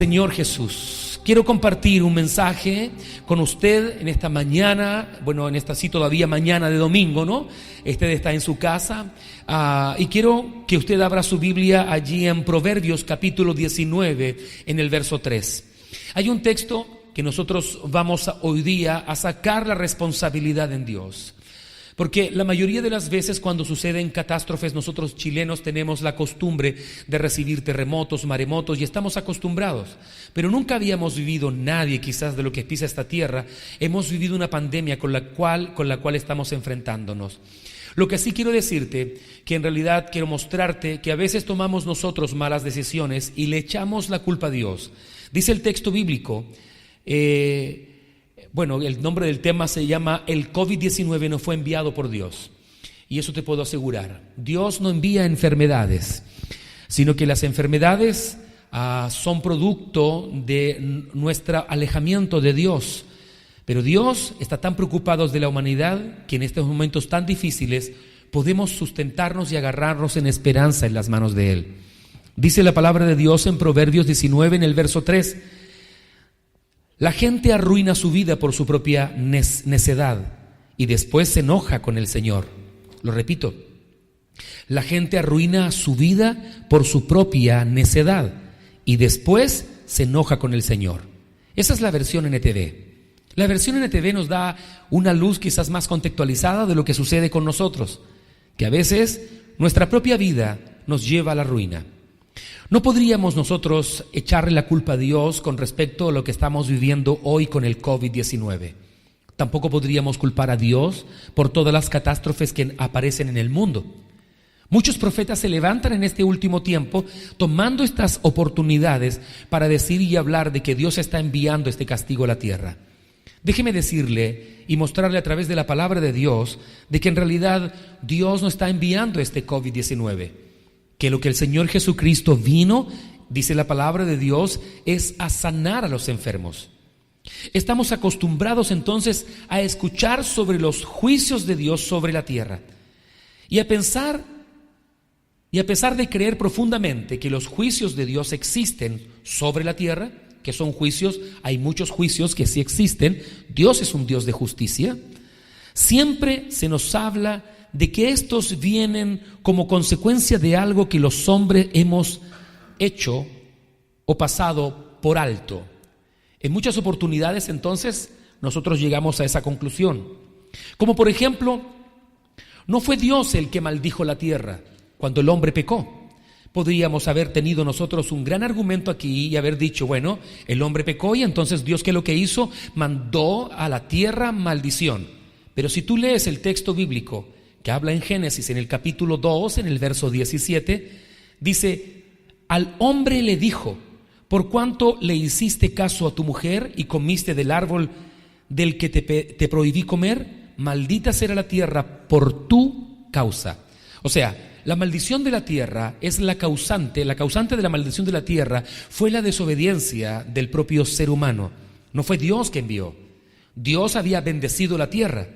Señor Jesús, quiero compartir un mensaje con usted en esta mañana, en esta sí todavía mañana de domingo, ¿no? Usted está en su casa y quiero que usted abra su Biblia allí en Proverbios capítulo 19 en el verso 3. Hay un texto que nosotros vamos hoy día a sacar la responsabilidad en Dios. Porque la mayoría de las veces cuando suceden catástrofes, nosotros chilenos tenemos la costumbre de recibir terremotos, maremotos y estamos acostumbrados. Pero nunca habíamos vivido nadie quizás de lo que pisa esta tierra. Hemos vivido una pandemia con la cual estamos enfrentándonos. Lo que sí quiero decirte, que en realidad quiero mostrarte que a veces tomamos nosotros malas decisiones y le echamos la culpa a Dios. Dice el texto bíblico, el nombre del tema se llama El COVID-19 no fue enviado por Dios. Y eso te puedo asegurar. Dios no envía enfermedades, sino que las enfermedades son producto de nuestro alejamiento de Dios. Pero Dios está tan preocupado de la humanidad que en estos momentos tan difíciles podemos sustentarnos y agarrarnos en esperanza en las manos de Él. Dice la palabra de Dios en Proverbios 19 en el verso 3. La gente arruina su vida por su propia necedad y después se enoja con el Señor. Lo repito, la gente arruina su vida por su propia necedad y después se enoja con el Señor. Esa es la versión NTV. La versión NTV nos da una luz quizás más contextualizada de lo que sucede con nosotros, que a veces nuestra propia vida nos lleva a la ruina. No podríamos nosotros echarle la culpa a Dios con respecto a lo que estamos viviendo hoy con el COVID-19. Tampoco podríamos culpar a Dios por todas las catástrofes que aparecen en el mundo. Muchos profetas se levantan en este último tiempo tomando estas oportunidades para decir y hablar de que Dios está enviando este castigo a la tierra. Déjeme decirle y mostrarle a través de la palabra de Dios de que en realidad Dios no está enviando este COVID-19. Que lo que el Señor Jesucristo vino, dice la palabra de Dios, es a sanar a los enfermos. Estamos acostumbrados entonces a escuchar sobre los juicios de Dios sobre la tierra y a pesar de creer profundamente que los juicios de Dios existen sobre la tierra, que son juicios, hay muchos juicios que sí existen, Dios es un Dios de justicia, siempre se nos habla de que estos vienen como consecuencia de algo que los hombres hemos hecho o pasado por alto. En muchas oportunidades entonces nosotros llegamos a esa conclusión. Como por ejemplo, no fue Dios el que maldijo la tierra cuando el hombre pecó. Podríamos haber tenido nosotros un gran argumento aquí y haber dicho, el hombre pecó y entonces Dios, ¿qué es lo que hizo? Mandó a la tierra maldición. Pero si tú lees el texto bíblico que habla en Génesis, en el capítulo 2, en el verso 17, dice, al hombre le dijo, por cuanto le hiciste caso a tu mujer y comiste del árbol del que te prohibí comer, maldita será la tierra por tu causa. O sea, la maldición de la tierra es la causante de la maldición de la tierra fue la desobediencia del propio ser humano. No fue Dios que envió. Dios había bendecido la tierra.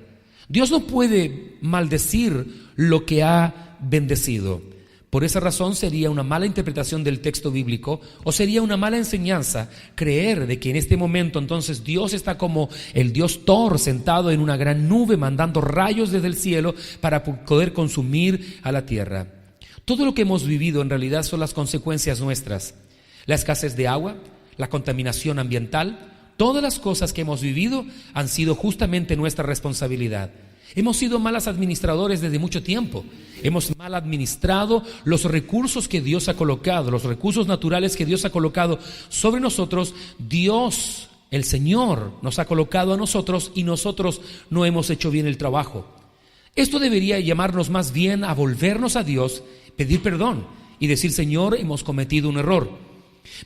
Dios no puede maldecir lo que ha bendecido. Por esa razón sería una mala interpretación del texto bíblico o sería una mala enseñanza creer de que en este momento entonces Dios está como el Dios Thor sentado en una gran nube mandando rayos desde el cielo para poder consumir a la tierra. Todo lo que hemos vivido en realidad son las consecuencias nuestras. La escasez de agua, la contaminación ambiental, todas las cosas que hemos vivido han sido justamente nuestra responsabilidad. Hemos sido malos administradores desde mucho tiempo. Hemos mal administrado los recursos que Dios ha colocado, los recursos naturales que Dios ha colocado sobre nosotros. Dios, el Señor, nos ha colocado a nosotros y nosotros no hemos hecho bien el trabajo. Esto debería llamarnos más bien a volvernos a Dios, pedir perdón y decir, Señor, hemos cometido un error.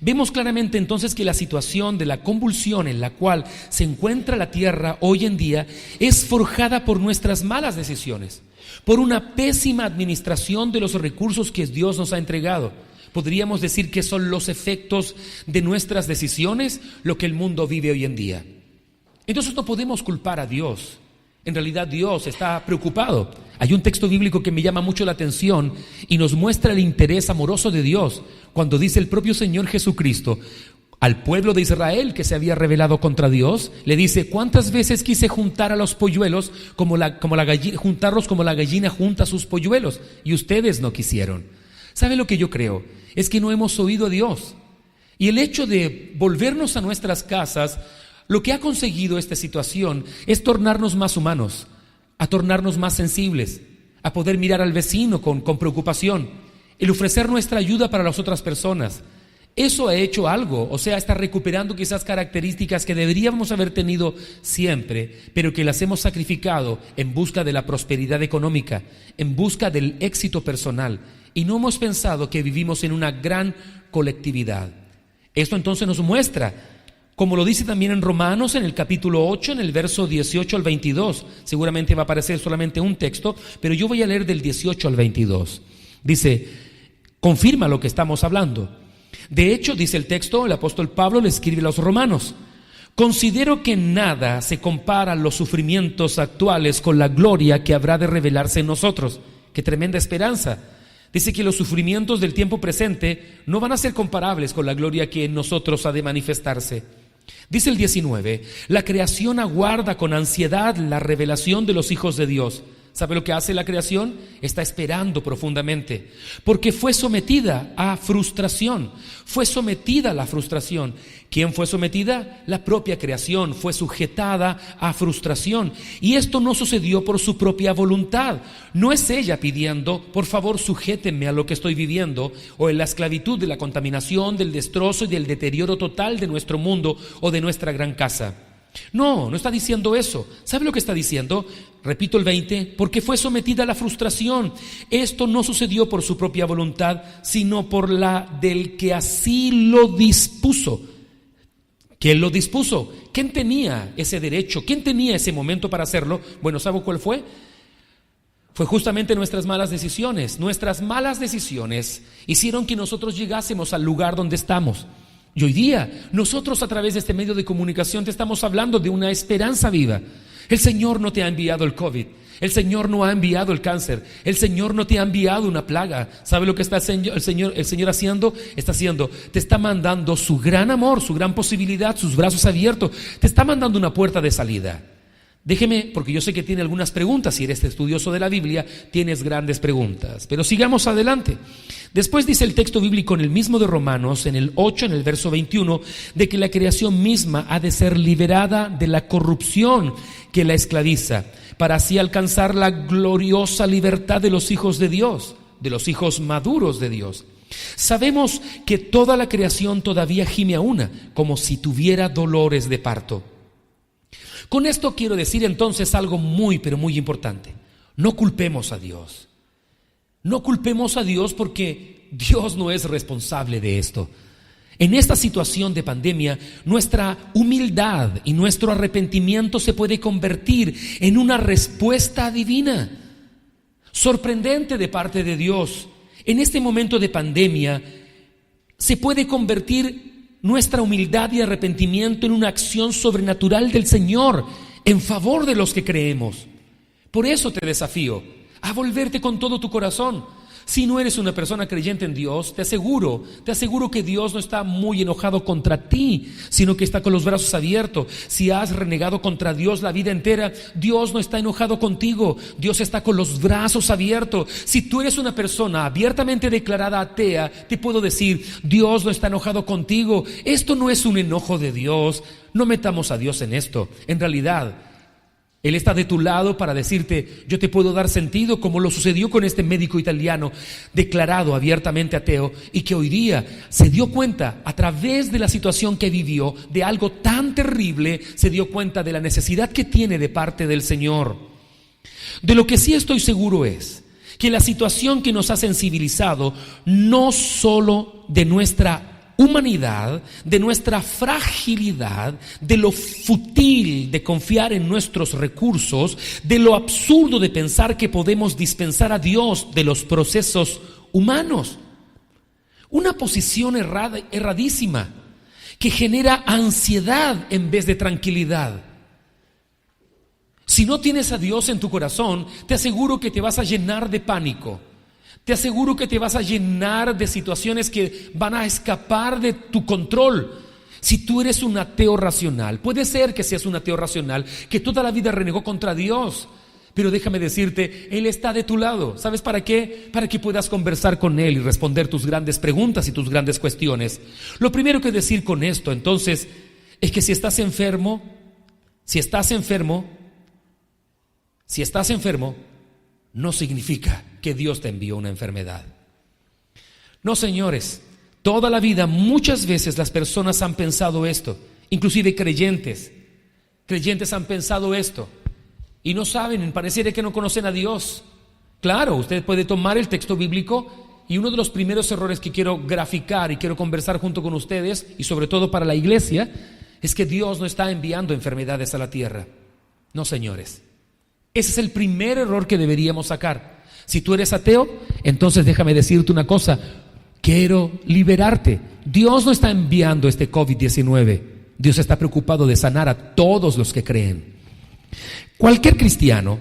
Vemos claramente entonces que la situación de la convulsión en la cual se encuentra la tierra hoy en día es forjada por nuestras malas decisiones, por una pésima administración de los recursos que Dios nos ha entregado. Podríamos decir que son los efectos de nuestras decisiones lo que el mundo vive hoy en día. Entonces no podemos culpar a Dios. En realidad Dios está preocupado. Hay un texto bíblico que me llama mucho la atención y nos muestra el interés amoroso de Dios cuando dice el propio Señor Jesucristo, Al pueblo de Israel que se había rebelado contra Dios, le dice: ¿cuántas veces quise juntar a los polluelos juntarlos como la gallina junta sus polluelos? Y ustedes no quisieron. ¿Sabe lo que yo creo? Es que no hemos oído a Dios. Y el hecho de volvernos a nuestras casas, lo que ha conseguido esta situación es tornarnos más humanos, a tornarnos más sensibles, a poder mirar al vecino con preocupación, el ofrecer nuestra ayuda para las otras personas. Eso ha hecho algo, o sea, está recuperando quizás características que deberíamos haber tenido siempre, pero que las hemos sacrificado en busca de la prosperidad económica, en busca del éxito personal, y no hemos pensado que vivimos en una gran colectividad. Esto entonces nos muestra, como lo dice también en Romanos, en el capítulo 8, en el verso 18 al 22. Seguramente va a aparecer solamente un texto, pero yo voy a leer del 18 al 22. Dice, confirma lo que estamos hablando. De hecho, dice el texto, el apóstol Pablo le escribe a los romanos: considero que nada se compara a los sufrimientos actuales con la gloria que habrá de revelarse en nosotros. ¡Qué tremenda esperanza! Dice que los sufrimientos del tiempo presente no van a ser comparables con la gloria que en nosotros ha de manifestarse. Dice el 19, la creación aguarda con ansiedad la revelación de los hijos de Dios. ¿Sabe lo que hace la creación? Está esperando profundamente, porque fue sometida a frustración. Fue sometida a la frustración. ¿Quién fue sometida? La propia creación fue sujetada a frustración. Y esto no sucedió por su propia voluntad. No es ella pidiendo: por favor, sujétenme a lo que estoy viviendo, o en la esclavitud de la contaminación, del destrozo y del deterioro total de nuestro mundo o de nuestra gran casa. No está diciendo eso. ¿Sabe lo que está diciendo? Repito el 20, porque fue sometida a la frustración. Esto no sucedió por su propia voluntad, sino por la del que así lo dispuso. ¿Quién lo dispuso? ¿Quién tenía ese derecho? ¿Quién tenía ese momento para hacerlo? Bueno, ¿sabe cuál fue? Fue justamente nuestras malas decisiones. Nuestras malas decisiones hicieron que nosotros llegásemos al lugar donde estamos. Y hoy día, nosotros a través de este medio de comunicación te estamos hablando de una esperanza viva. El Señor no te ha enviado el COVID. El Señor no ha enviado el cáncer. El Señor no te ha enviado una plaga. ¿Sabe lo que está el Señor haciendo? Te está mandando su gran amor, su gran posibilidad, sus brazos abiertos. Te está mandando una puerta de salida. Déjeme, porque yo sé que tiene algunas preguntas. Si eres estudioso de la Biblia, tienes grandes preguntas. Pero sigamos adelante. Después dice el texto bíblico en el mismo de Romanos, en el 8, en el verso 21, de que la creación misma ha de ser liberada de la corrupción que la esclaviza, para así alcanzar la gloriosa libertad de los hijos de Dios, de los hijos maduros de Dios. Sabemos que toda la creación todavía gime a una, como si tuviera dolores de parto. Con esto quiero decir entonces algo muy, pero muy importante. No culpemos a Dios. No culpemos a Dios porque Dios no es responsable de esto. En esta situación de pandemia, nuestra humildad y nuestro arrepentimiento se puede convertir en una respuesta divina, sorprendente de parte de Dios. En este momento de pandemia, se puede convertir nuestra humildad y arrepentimiento en una acción sobrenatural del Señor en favor de los que creemos. Por eso te desafío a volverte con todo tu corazón. Si no eres una persona creyente en Dios, te aseguro que Dios no está muy enojado contra ti, sino que está con los brazos abiertos. Si has renegado contra Dios la vida entera, Dios no está enojado contigo. Dios está con los brazos abiertos. Si tú eres una persona abiertamente declarada atea, te puedo decir, Dios no está enojado contigo. Esto no es un enojo de Dios. No metamos a Dios en esto. En realidad, Él está de tu lado para decirte: yo te puedo dar sentido, como lo sucedió con este médico italiano declarado abiertamente ateo, y que hoy día se dio cuenta, a través de la situación que vivió, de algo tan terrible, se dio cuenta de la necesidad que tiene de parte del Señor. De lo que sí estoy seguro es que la situación que nos ha sensibilizado, no solo de nuestra humanidad, de nuestra fragilidad, de lo fútil de confiar en nuestros recursos, de lo absurdo de pensar que podemos dispensar a Dios de los procesos humanos. Una posición erradísima que genera ansiedad en vez de tranquilidad. Si no tienes a Dios en tu corazón, te aseguro que te vas a llenar de pánico. Te aseguro que te vas a llenar de situaciones que van a escapar de tu control. Si tú eres un ateo racional, puede ser que seas un ateo racional que toda la vida renegó contra Dios, pero déjame decirte, Él está de tu lado. ¿Sabes para qué? Para que puedas conversar con Él y responder tus grandes preguntas y tus grandes cuestiones. Lo primero que decir con esto, entonces, es que si estás enfermo, no significa que Dios te envió una enfermedad. No, señores, toda la vida, muchas veces las personas han pensado esto, inclusive creyentes han pensado esto. Y no saben, pareciera que no conocen a Dios. Claro, usted puede tomar el texto bíblico y uno de los primeros errores que quiero graficar y quiero conversar junto con ustedes, y sobre todo para la iglesia, es que Dios no está enviando enfermedades a la tierra. No, señores. Ese es el primer error que deberíamos sacar. Si tú eres ateo, entonces déjame decirte una cosa. Quiero liberarte. Dios no está enviando este COVID-19. Dios está preocupado de sanar a todos los que creen. Cualquier cristiano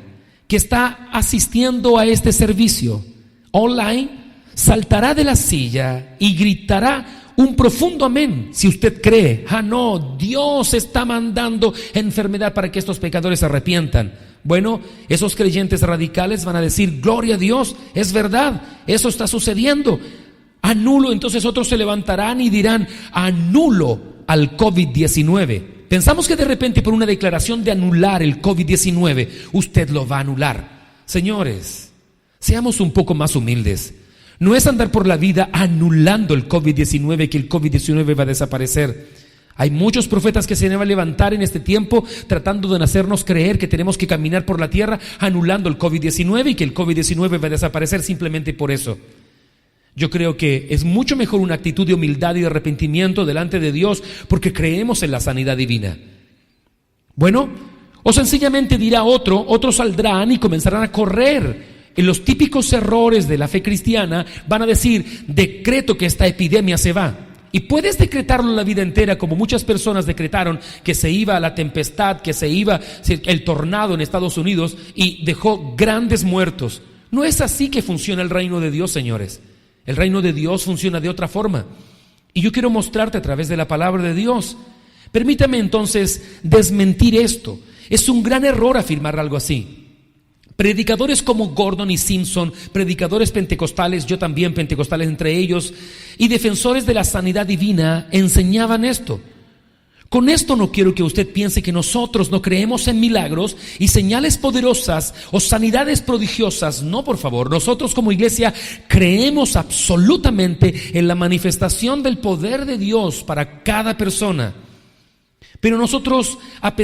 que está asistiendo a este servicio online saltará de la silla y gritará un profundo amén si usted cree: no, Dios está mandando enfermedad para que estos pecadores se arrepientan. Bueno, esos creyentes radicales van a decir: gloria a Dios, es verdad, eso está sucediendo, anulo. Entonces otros se levantarán y dirán: anulo al COVID-19. Pensamos que de repente por una declaración de anular el COVID-19, usted lo va a anular. Señores, seamos un poco más humildes. No es andar por la vida anulando el COVID-19 que el COVID-19 va a desaparecer. Hay muchos profetas que se van a levantar en este tiempo tratando de hacernos creer que tenemos que caminar por la tierra anulando el COVID-19 y que el COVID-19 va a desaparecer simplemente por eso. Yo creo que es mucho mejor una actitud de humildad y de arrepentimiento delante de Dios, porque creemos en la sanidad divina. Bueno, o sencillamente dirá otros saldrán y comenzarán a correr en los típicos errores de la fe cristiana. Van a decir: decreto que esta epidemia se va. Y puedes decretarlo la vida entera, como muchas personas decretaron que se iba la tempestad, que se iba el tornado en Estados Unidos y dejó grandes muertos. No es así que funciona el reino de Dios, señores. El reino de Dios funciona de otra forma. Y yo quiero mostrarte a través de la palabra de Dios. Permítame entonces desmentir esto. Es un gran error afirmar algo así. Predicadores como Gordon y Simpson, predicadores pentecostales, yo también pentecostales entre ellos, y defensores de la sanidad divina enseñaban esto. Con esto no quiero que usted piense que nosotros no creemos en milagros y señales poderosas o sanidades prodigiosas. No, por favor. Nosotros como iglesia creemos absolutamente en la manifestación del poder de Dios para cada persona. Pero nosotros, a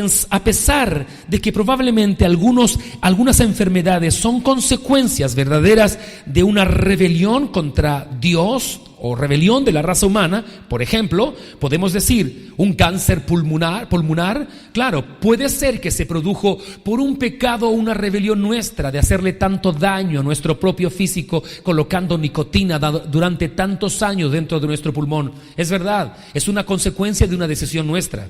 pesar de que probablemente algunas enfermedades son consecuencias verdaderas de una rebelión contra Dios o rebelión de la raza humana, por ejemplo, podemos decir un cáncer pulmonar, claro, puede ser que se produjo por un pecado o una rebelión nuestra de hacerle tanto daño a nuestro propio físico colocando nicotina durante tantos años dentro de nuestro pulmón. Es verdad, es una consecuencia de una decisión nuestra.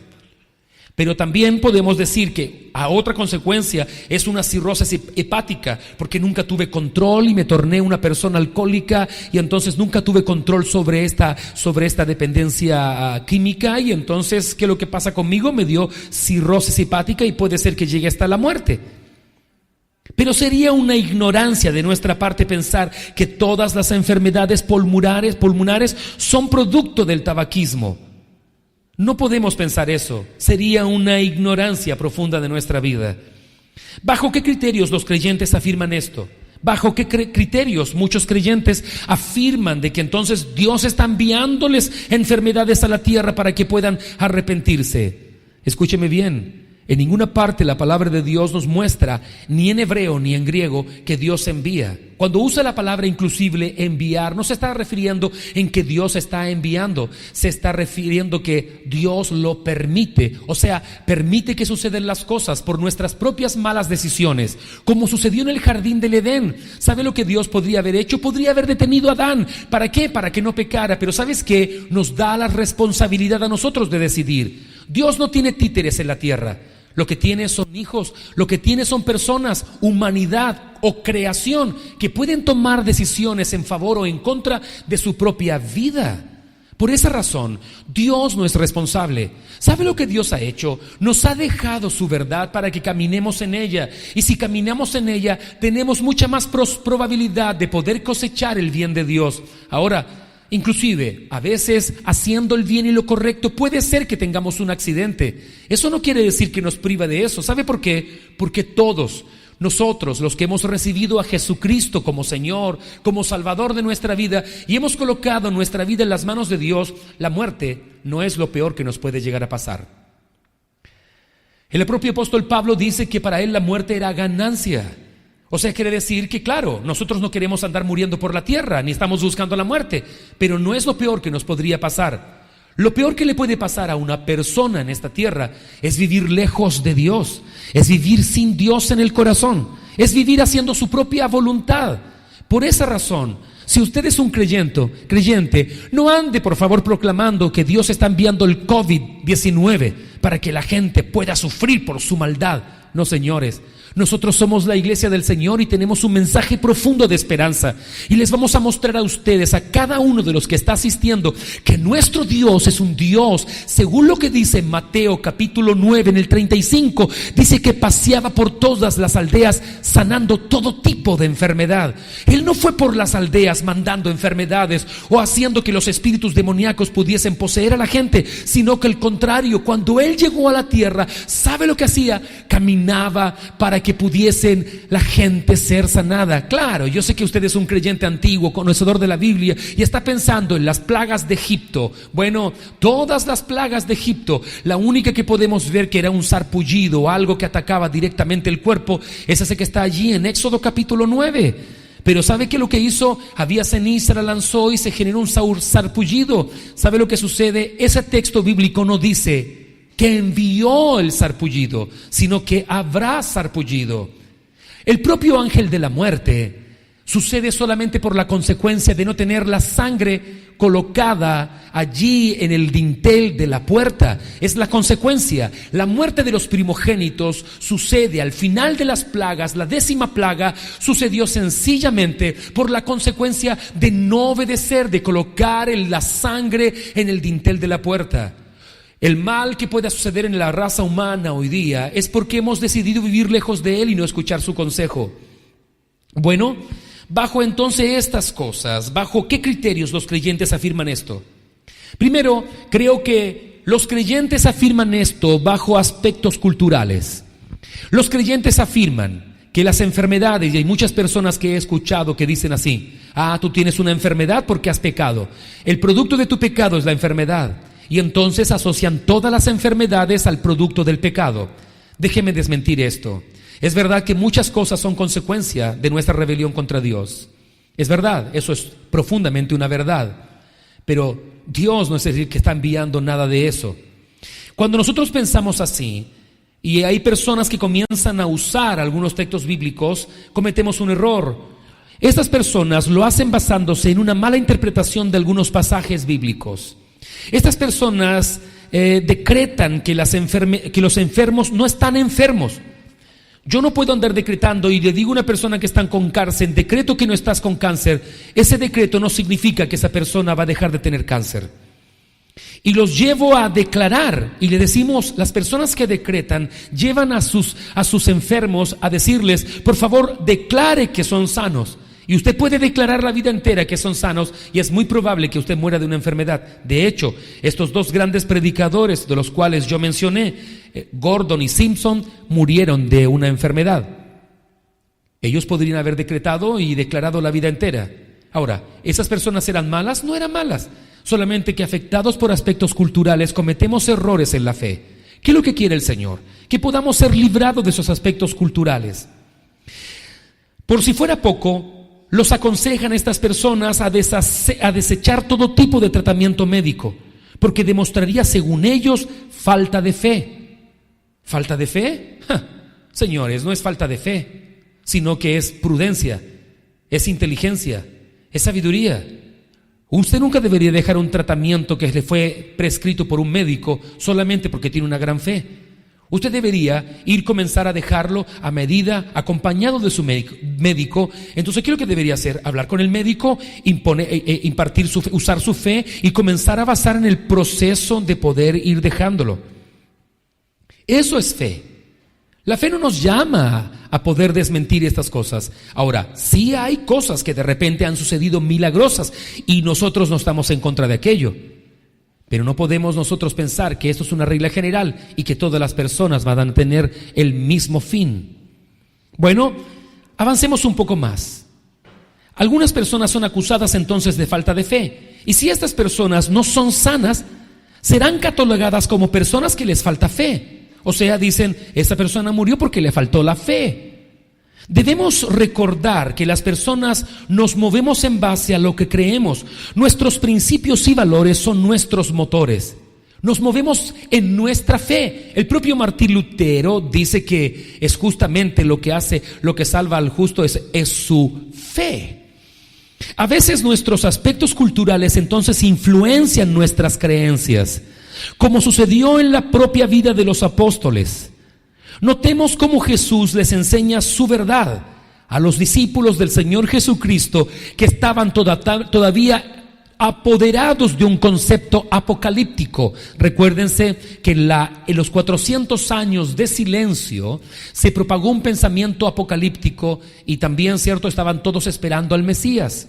Pero también podemos decir que a otra consecuencia es una cirrosis hepática, porque nunca tuve control y me torné una persona alcohólica y entonces nunca tuve control sobre esta dependencia química, y entonces ¿qué es lo que pasa conmigo? Me dio cirrosis hepática y puede ser que llegue hasta la muerte. Pero sería una ignorancia de nuestra parte pensar que todas las enfermedades pulmonares son producto del tabaquismo. No podemos pensar eso. Sería una ignorancia profunda de nuestra vida. ¿Bajo qué criterios los creyentes afirman esto? ¿Bajo qué criterios muchos creyentes afirman de que entonces Dios está enviándoles enfermedades a la tierra para que puedan arrepentirse? Escúcheme bien. En ninguna parte la palabra de Dios nos muestra, ni en hebreo ni en griego, que Dios envía. Cuando usa la palabra inclusive enviar, no se está refiriendo en que Dios está enviando, se está refiriendo que Dios lo permite. O sea, permite que sucedan las cosas por nuestras propias malas decisiones, como sucedió en el jardín del Edén. ¿Sabe lo que Dios podría haber hecho? Podría haber detenido a Adán. ¿Para qué? Para que no pecara. Pero ¿sabes qué? Nos da la responsabilidad a nosotros de decidir. Dios no tiene títeres en la tierra. Lo que tiene son hijos, lo que tiene son personas, humanidad o creación que pueden tomar decisiones en favor o en contra de su propia vida. Por esa razón, Dios no es responsable. ¿Sabe lo que Dios ha hecho? Nos ha dejado su verdad para que caminemos en ella. Y si caminamos en ella, tenemos mucha más probabilidad de poder cosechar el bien de Dios. Ahora, inclusive, a veces haciendo el bien y lo correcto puede ser que tengamos un accidente. Eso no quiere decir que nos priva de eso. ¿Sabe por qué? Porque todos nosotros, los que hemos recibido a Jesucristo como Señor, como Salvador de nuestra vida, y hemos colocado nuestra vida en las manos de Dios, la muerte no es lo peor que nos puede llegar a pasar. El propio apóstol Pablo dice que para él la muerte era ganancia. O sea, quiere decir que, claro, nosotros no queremos andar muriendo por la tierra, ni estamos buscando la muerte, pero no es lo peor que nos podría pasar. Lo peor que le puede pasar a una persona en esta tierra es vivir lejos de Dios, es vivir sin Dios en el corazón, es vivir haciendo su propia voluntad. Por esa razón, si usted es un creyente, no ande por favor proclamando que Dios está enviando el COVID-19 para que la gente pueda sufrir por su maldad. No, señores. Nosotros somos la iglesia del Señor y tenemos un mensaje profundo de esperanza. Y les vamos a mostrar a ustedes, a cada uno de los que está asistiendo, que nuestro Dios es un Dios, según lo que dice Mateo capítulo 9 en el 35, dice que paseaba por todas las aldeas sanando todo tipo de enfermedad. Él no fue por las aldeas mandando enfermedades o haciendo que los espíritus demoníacos pudiesen poseer a la gente, sino que al contrario, cuando Él llegó a la tierra, ¿sabe lo que hacía? Caminaba para que pudiesen la gente ser sanada. Claro, yo sé que usted es un creyente antiguo, conocedor de la Biblia, y está pensando en las plagas de Egipto. Bueno, todas las plagas de Egipto, la única que podemos ver que era un sarpullido, algo que atacaba directamente el cuerpo, es ese que está allí en Éxodo capítulo 9. Pero ¿sabe qué lo que hizo? Había ceniza, la lanzó y se generó un sarpullido. ¿Sabe lo que sucede? Ese texto bíblico no dice que envió el sarpullido, sino que habrá sarpullido. El propio ángel de la muerte sucede solamente por la consecuencia de no tener la sangre colocada allí en el dintel de la puerta. Es la consecuencia. La muerte de los primogénitos sucede al final de las plagas. La 10ª plaga sucedió sencillamente por la consecuencia de no obedecer, de colocar la sangre en el dintel de la puerta. El mal que pueda suceder en la raza humana hoy día es porque hemos decidido vivir lejos de Él y no escuchar su consejo. Bueno, bajo entonces estas cosas, ¿bajo qué criterios los creyentes afirman esto? Primero, creo que los creyentes afirman esto bajo aspectos culturales. Los creyentes afirman que las enfermedades, y hay muchas personas que he escuchado que dicen así: tú tienes una enfermedad porque has pecado. El producto de tu pecado es la enfermedad. Y entonces asocian todas las enfermedades al producto del pecado. Déjeme desmentir esto. Es verdad que muchas cosas son consecuencia de nuestra rebelión contra Dios. Es verdad, eso es profundamente una verdad. Pero Dios no es decir que está enviando nada de eso. Cuando nosotros pensamos así, y hay personas que comienzan a usar algunos textos bíblicos, cometemos un error. Estas personas lo hacen basándose en una mala interpretación de algunos pasajes bíblicos. Estas personas decretan que los enfermos no están enfermos. Yo no puedo andar decretando y le digo a una persona que está con cáncer: decreto que no estás con cáncer. Ese decreto no significa que esa persona va a dejar de tener cáncer. Y los llevo a declarar, y le decimos, las personas que decretan llevan a sus enfermos a decirles: por favor, declare que son sanos. Y usted puede declarar la vida entera que son sanos, y es muy probable que usted muera de una enfermedad. De hecho, estos dos grandes predicadores de los cuales yo mencioné, Gordon y Simpson, murieron de una enfermedad. Ellos podrían haber decretado y declarado la vida entera. Ahora, ¿esas personas eran malas? No eran malas, solamente que afectados por aspectos culturales cometemos errores en la fe. ¿Qué es lo que quiere el Señor? Que podamos ser librados de esos aspectos culturales. Por si fuera poco, los aconsejan a estas personas a desechar todo tipo de tratamiento médico, porque demostraría, según ellos, falta de fe. ¿Falta de fe? Señores, no es falta de fe, sino que es prudencia, es inteligencia, es sabiduría. Usted nunca debería dejar un tratamiento que le fue prescrito por un médico solamente porque tiene una gran fe. Usted debería comenzar a dejarlo a medida, acompañado de su médico. Entonces, ¿qué es lo que debería hacer? Hablar con el médico, usar su fe y comenzar a basar en el proceso de poder ir dejándolo. Eso es fe. La fe no nos llama a poder desmentir estas cosas. Ahora, sí hay cosas que de repente han sucedido milagrosas y nosotros no estamos en contra de aquello. Pero no podemos nosotros pensar que esto es una regla general y que todas las personas van a tener el mismo fin. Bueno, avancemos un poco más. Algunas personas son acusadas entonces de falta de fe. Y si estas personas no son sanas, serán catalogadas como personas que les falta fe. O sea, dicen, esta persona murió porque le faltó la fe. Debemos recordar que las personas nos movemos en base a lo que creemos. Nuestros principios y valores son nuestros motores. Nos movemos en nuestra fe. El propio Martín Lutero dice que es justamente lo que salva al justo es su fe. A veces nuestros aspectos culturales entonces influencian nuestras creencias, como sucedió en la propia vida de los apóstoles. Notemos cómo Jesús les enseña su verdad a los discípulos del Señor Jesucristo que estaban todavía apoderados de un concepto apocalíptico. Recuérdense que en los 400 años de silencio se propagó un pensamiento apocalíptico y también, cierto, estaban todos esperando al Mesías.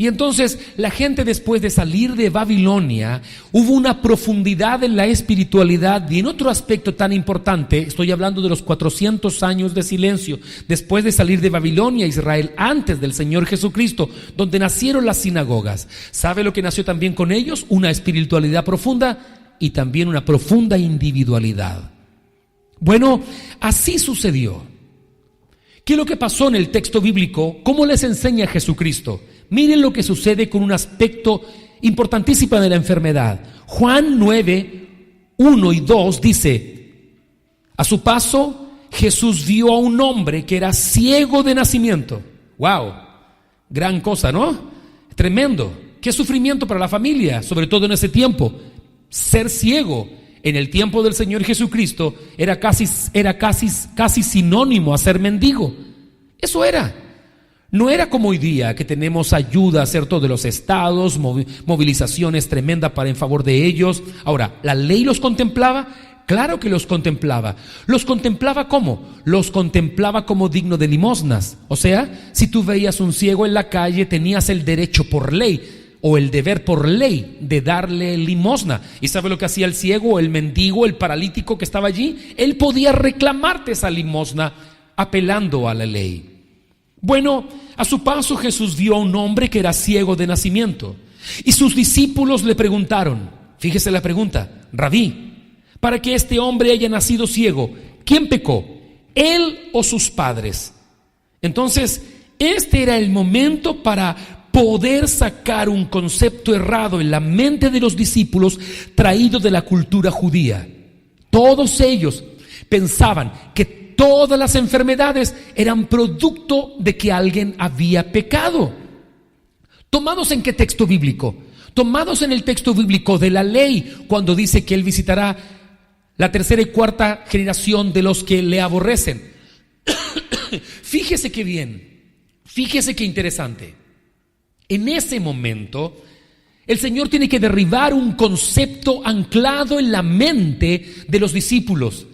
Y entonces la gente, después de salir de Babilonia, hubo una profundidad en la espiritualidad y en otro aspecto tan importante. Estoy hablando de los 400 años de silencio después de salir de Babilonia, Israel, antes del Señor Jesucristo, donde nacieron las sinagogas. ¿Sabe lo que nació también con ellos? Una espiritualidad profunda y también una profunda individualidad. Bueno, así sucedió. ¿Qué es lo que pasó en el texto bíblico? ¿Cómo les enseña Jesucristo? Miren lo que sucede con un aspecto importantísimo de la enfermedad. Juan 9, 1 y 2 dice: a su paso Jesús vio a un hombre que era ciego de nacimiento. ¡Wow! Gran cosa, ¿no? Tremendo. Qué sufrimiento para la familia, sobre todo en ese tiempo. Ser ciego en el tiempo del Señor Jesucristo era casi sinónimo a ser mendigo. Eso era. No era como hoy día, que tenemos ayuda, ¿cierto?, de los estados, movilizaciones tremendas en favor de ellos. Ahora, ¿la ley los contemplaba? Claro que los contemplaba. ¿Los contemplaba cómo? Los contemplaba como digno de limosnas. O sea, si tú veías un ciego en la calle, tenías el derecho por ley o el deber por ley de darle limosna. ¿Y sabe lo que hacía el ciego, el mendigo, el paralítico que estaba allí? Él podía reclamarte esa limosna apelando a la ley. Bueno, a su paso Jesús vio a un hombre que era ciego de nacimiento y sus discípulos le preguntaron, fíjese la pregunta: Rabí, para que este hombre haya nacido ciego, ¿quién pecó? ¿Él o sus padres? Entonces, este era el momento para poder sacar un concepto errado en la mente de los discípulos traído de la cultura judía. Todos ellos pensaban que todas las enfermedades eran producto de que alguien había pecado. ¿Tomados en qué texto bíblico? Tomados en el texto bíblico de la ley, cuando dice que Él visitará la tercera y cuarta generación de los que le aborrecen. Fíjese qué bien, fíjese qué interesante. En ese momento, el Señor tiene que derribar un concepto anclado en la mente de los discípulos.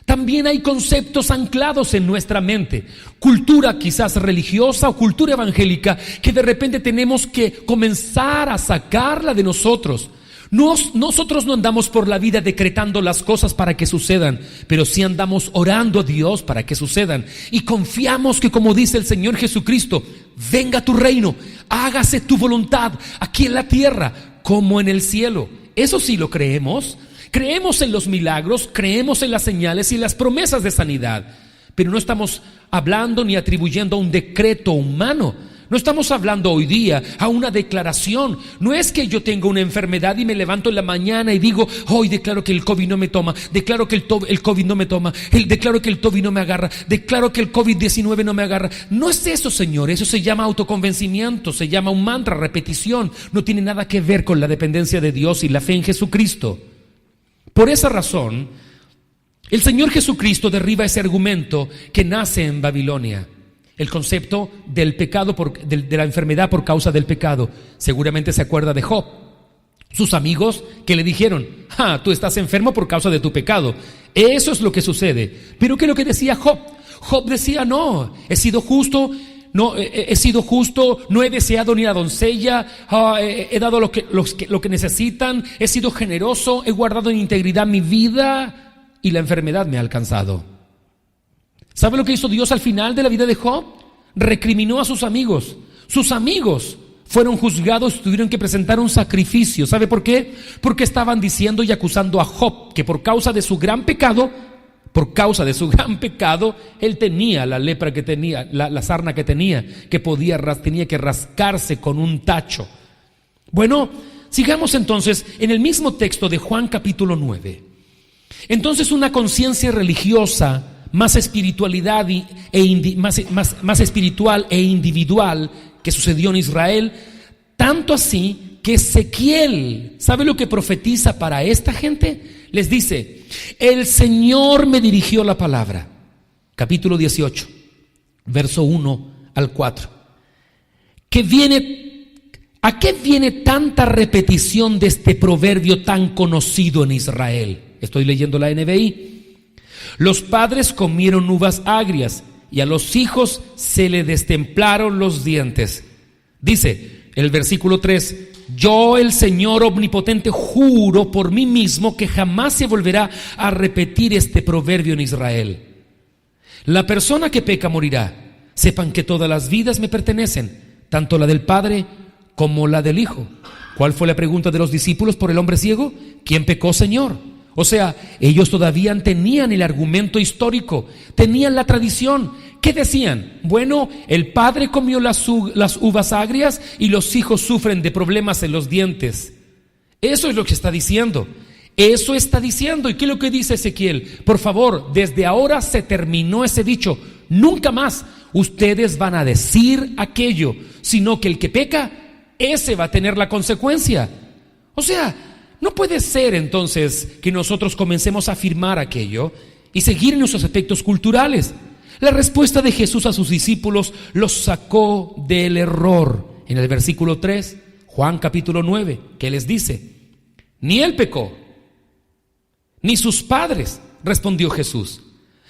También hay conceptos anclados en nuestra mente, cultura quizás religiosa o cultura evangélica, que de repente tenemos que comenzar a sacarla de nosotros. Nosotros no andamos por la vida decretando las cosas para que sucedan, pero sí andamos orando a Dios para que sucedan. Y confiamos que, como dice el Señor Jesucristo, venga tu reino, hágase tu voluntad aquí en la tierra como en el cielo. Eso sí lo creemos. Creemos en los milagros, creemos en las señales y las promesas de sanidad, pero no estamos hablando ni atribuyendo a un decreto humano. No estamos hablando hoy día a una declaración. No es que yo tengo una enfermedad y me levanto en la mañana y digo: hoy declaro que el COVID no me toma, declaro que el COVID no me toma, declaro que el COVID no me agarra, declaro que el COVID-19 no me agarra. No es eso, Señor. Eso se llama autoconvencimiento, se llama un mantra, repetición. No tiene nada que ver con la dependencia de Dios y la fe en Jesucristo. Por esa razón, El Señor Jesucristo derriba ese argumento que nace en Babilonia. El concepto del pecado, de la enfermedad por causa del pecado. Seguramente se acuerda de Job. Sus amigos que le dijeron: tú estás enfermo por causa de tu pecado. Eso es lo que sucede. Pero ¿qué es lo que decía Job? Job decía: no, he sido justo, no he deseado ni la doncella, he dado lo que necesitan, he sido generoso, he guardado en integridad mi vida y la enfermedad me ha alcanzado. ¿Sabe lo que hizo Dios al final de la vida de Job? Recriminó a sus amigos. Sus amigos fueron juzgados, tuvieron que presentar un sacrificio. ¿Sabe por qué? Porque estaban diciendo y acusando a Job que por causa de su gran pecado, él tenía la lepra que tenía, la sarna que tenía que rascarse con un tacho. Bueno, sigamos entonces en el mismo texto de Juan capítulo 9. Entonces una conciencia religiosa más espiritual e individual que sucedió en Israel, tanto así que Ezequiel, ¿sabe lo que profetiza para esta gente? Les dice: el Señor me dirigió la palabra. Capítulo 18, verso 1 al 4. ¿A qué viene tanta repetición de este proverbio tan conocido en Israel? Estoy leyendo la NBI. Los padres comieron uvas agrias y a los hijos se le destemplaron los dientes. Dice el versículo 3: yo, el Señor omnipotente, juro por mí mismo que jamás se volverá a repetir este proverbio en Israel. La persona que peca morirá. Sepan que todas las vidas me pertenecen, tanto la del Padre como la del Hijo. ¿Cuál fue la pregunta de los discípulos por el hombre ciego? ¿Quién pecó, Señor? O sea, ellos todavía tenían el argumento histórico, tenían la tradición. ¿Qué decían? Bueno, el padre comió las uvas agrias y los hijos sufren de problemas en los dientes. Eso es lo que está diciendo. Eso está diciendo. ¿Y qué es lo que dice Ezequiel? Por favor, desde ahora se terminó ese dicho. Nunca más ustedes van a decir aquello, sino que el que peca, ese va a tener la consecuencia. O sea, no puede ser entonces que nosotros comencemos a afirmar aquello y seguir en nuestros aspectos culturales. La respuesta de Jesús a sus discípulos los sacó del error. En el versículo 3, Juan capítulo 9, ¿qué les dice? Ni él pecó, ni sus padres, respondió Jesús,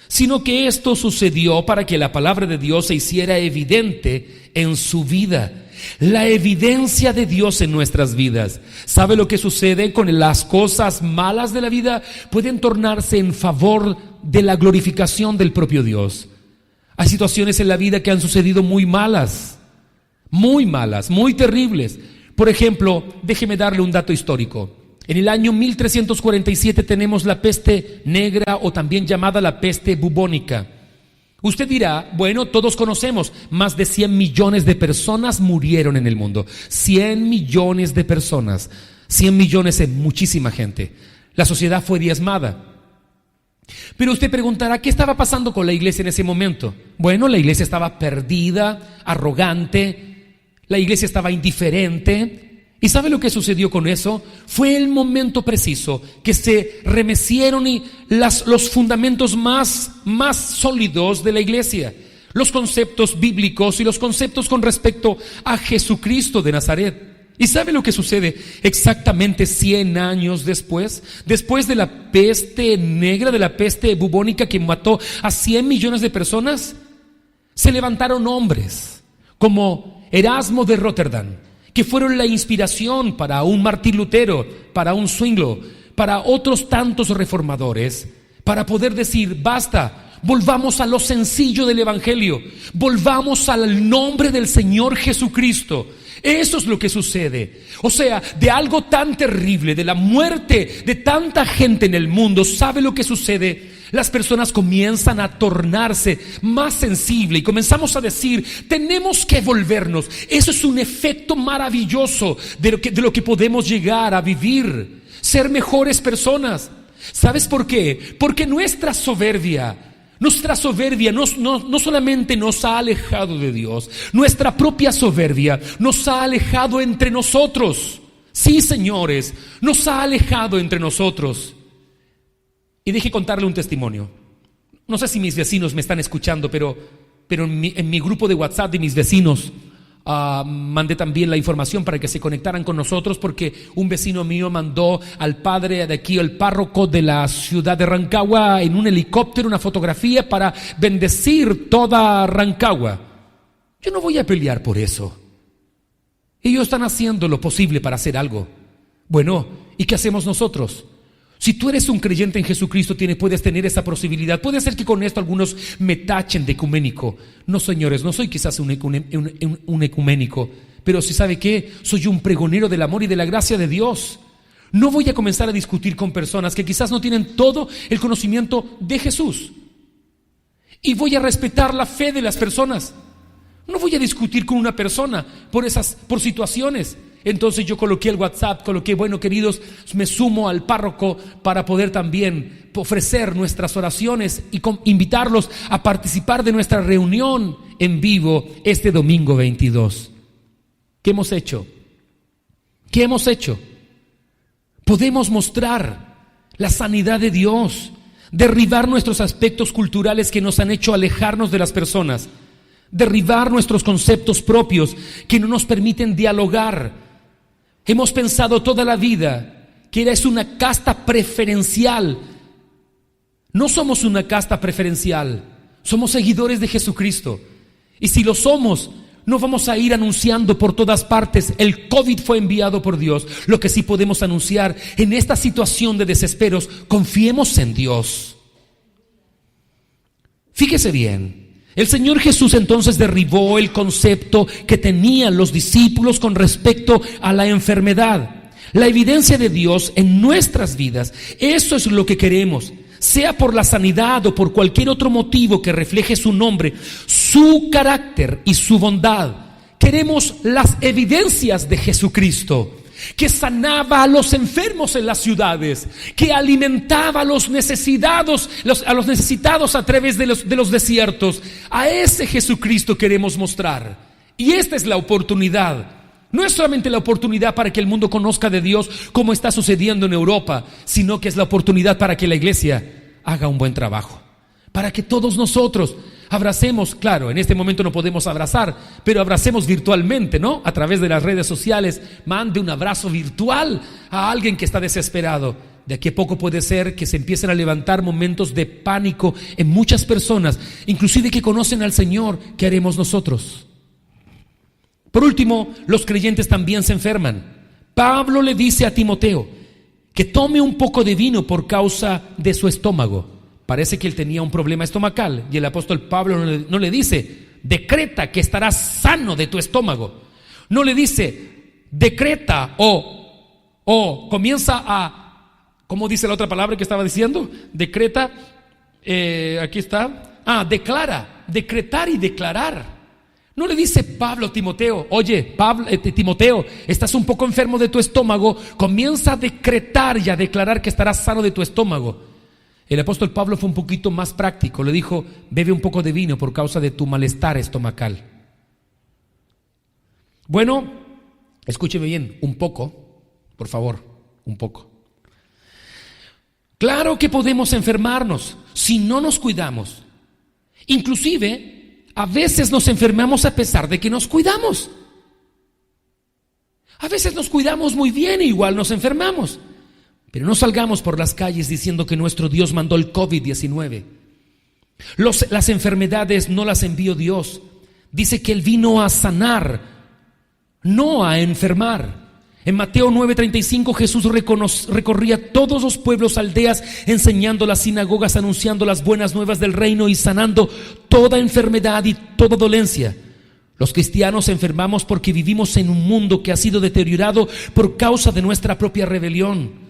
sino que esto sucedió para que la palabra de Dios se hiciera evidente en su vida. La evidencia de Dios en nuestras vidas. ¿Sabe lo que sucede con las cosas malas de la vida? Pueden tornarse en favor de la glorificación del propio Dios. Hay situaciones en la vida que han sucedido muy malas, muy terribles. Por ejemplo, déjeme darle un dato histórico. En el año 1347 tenemos la peste negra, o también llamada la peste bubónica. Usted dirá, bueno, todos conocemos, más de 100 millones de personas murieron en el mundo. 100 millones de personas. 100 millones es muchísima gente. La sociedad fue diezmada. Pero usted preguntará, ¿qué estaba pasando con la iglesia en ese momento? Bueno, la iglesia estaba perdida, arrogante, la iglesia estaba indiferente. ¿Y sabe lo que sucedió con eso? Fue el momento preciso que se remecieron los fundamentos más sólidos de la iglesia, los conceptos bíblicos y los conceptos con respecto a Jesucristo de Nazaret. ¿Y sabe lo que sucede exactamente 100 años después de la peste negra, de la peste bubónica que mató a 100 millones de personas? Se levantaron hombres como Erasmo de Rotterdam, que fueron la inspiración para un Martín Lutero, para un Zwinglio, para otros tantos reformadores, para poder decir, basta, volvamos a lo sencillo del Evangelio, volvamos al nombre del Señor Jesucristo. Eso es lo que sucede. O sea, de algo tan terrible, de la muerte de tanta gente en el mundo, ¿sabe lo que sucede? Las personas comienzan a tornarse más sensibles y comenzamos a decir, tenemos que volvernos. Eso es un efecto maravilloso de lo que podemos llegar a vivir, ser mejores personas. ¿Sabes por qué? Porque nuestra soberbia no solamente nos ha alejado de Dios, nuestra propia soberbia nos ha alejado entre nosotros. Sí, señores, nos ha alejado entre nosotros. Y deje contarle un testimonio. No sé si mis vecinos me están escuchando, pero en mi grupo de WhatsApp de mis vecinos mandé también la información para que se conectaran con nosotros, porque un vecino mío mandó al padre de aquí, el párroco de la ciudad de Rancagua, en un helicóptero una fotografía para bendecir toda Rancagua. Yo no voy a pelear por eso. Ellos están haciendo lo posible para hacer algo. Bueno, ¿y qué hacemos nosotros? Si tú eres un creyente en Jesucristo, puedes tener esa posibilidad. Puede ser que con esto algunos me tachen de ecuménico. No, señores, no soy quizás un ecuménico, pero si sabe qué, soy un pregonero del amor y de la gracia de Dios. No voy a comenzar a discutir con personas que quizás no tienen todo el conocimiento de Jesús. Y voy a respetar la fe de las personas. No voy a discutir con una persona por situaciones. Entonces yo coloqué el WhatsApp, bueno, queridos, me sumo al párroco para poder también ofrecer nuestras oraciones y invitarlos a participar de nuestra reunión en vivo este domingo 22. ¿Qué hemos hecho? ¿Qué hemos hecho? Podemos mostrar la sanidad de Dios, derribar nuestros aspectos culturales que nos han hecho alejarnos de las personas, derribar nuestros conceptos propios que no nos permiten dialogar. Hemos pensado toda la vida que es una casta preferencial. No somos una casta preferencial, somos seguidores de Jesucristo. Y si lo somos, no vamos a ir anunciando por todas partes: el COVID fue enviado por Dios. Lo que sí podemos anunciar en esta situación de desesperos: confiemos en Dios. Fíjese bien. El Señor Jesús entonces derribó el concepto que tenían los discípulos con respecto a la enfermedad. La evidencia de Dios en nuestras vidas, eso es lo que queremos. Sea por la sanidad o por cualquier otro motivo que refleje su nombre, su carácter y su bondad. Queremos las evidencias de Jesucristo, que sanaba a los enfermos en las ciudades, que alimentaba a los necesitados a través de los desiertos. A ese Jesucristo queremos mostrar. Y esta es la oportunidad. No es solamente la oportunidad para que el mundo conozca de Dios como está sucediendo en Europa, sino que es la oportunidad para que la iglesia haga un buen trabajo, para que todos nosotros abracemos. Claro, en este momento no podemos abrazar, pero abracemos virtualmente, ¿no? A través de las redes sociales, mande un abrazo virtual a alguien que está desesperado. De aquí a poco puede ser que se empiecen a levantar momentos de pánico en muchas personas, inclusive que conocen al Señor. ¿Qué haremos nosotros? Por último, los creyentes también se enferman. Pablo le dice a Timoteo que tome un poco de vino por causa de su estómago. Parece que él tenía un problema estomacal y el apóstol Pablo no le dice: decreta que estarás sano de tu estómago. No le dice: decreta o comienza a, ¿cómo dice la otra palabra que estaba diciendo? Decreta, aquí está. Declara, decretar y declarar. No le dice Pablo a Timoteo: oye, Timoteo, estás un poco enfermo de tu estómago, comienza a decretar y a declarar que estarás sano de tu estómago. El apóstol Pablo fue un poquito más práctico. Le dijo: bebe un poco de vino por causa de tu malestar estomacal. Bueno, escúcheme bien, un poco, por favor, un poco. Claro que podemos enfermarnos si no nos cuidamos. Inclusive, a veces nos enfermamos a pesar de que nos cuidamos. A veces nos cuidamos muy bien e igual nos enfermamos. Pero no salgamos por las calles diciendo que nuestro Dios mandó el COVID-19. Las enfermedades no las envió Dios. Dice que Él vino a sanar, no a enfermar. En Mateo 9:35 Jesús recorría todos los pueblos, aldeas, enseñando las sinagogas, anunciando las buenas nuevas del reino y sanando toda enfermedad y toda dolencia. Los cristianos enfermamos porque vivimos en un mundo que ha sido deteriorado por causa de nuestra propia rebelión.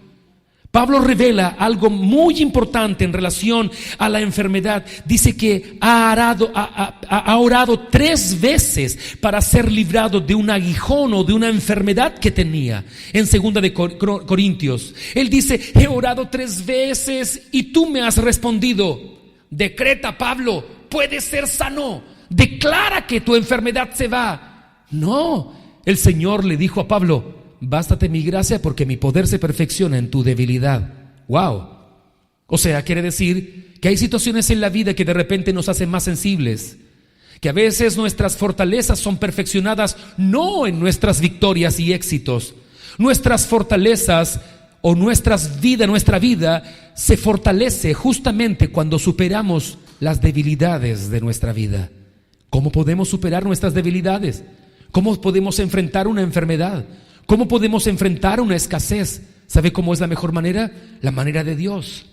Pablo revela algo muy importante en relación a la enfermedad. Dice que ha orado 3 veces para ser librado de un aguijón o de una enfermedad que tenía. En 2 de Corintios, él dice: he orado 3 veces y tú me has respondido. Decreta, Pablo, puedes ser sano. Declara que tu enfermedad se va. No, el Señor le dijo a Pablo: bástate mi gracia porque mi poder se perfecciona en tu debilidad. Wow. O sea, quiere decir que hay situaciones en la vida que de repente nos hacen más sensibles, que a veces nuestras fortalezas son perfeccionadas no en nuestras victorias y éxitos. Nuestras fortalezas o nuestra vida se fortalece justamente cuando superamos las debilidades de nuestra vida. ¿Cómo podemos superar nuestras debilidades? ¿Cómo podemos enfrentar una enfermedad? ¿Cómo podemos enfrentar una escasez? ¿Sabe cómo es la mejor manera? La manera de Dios,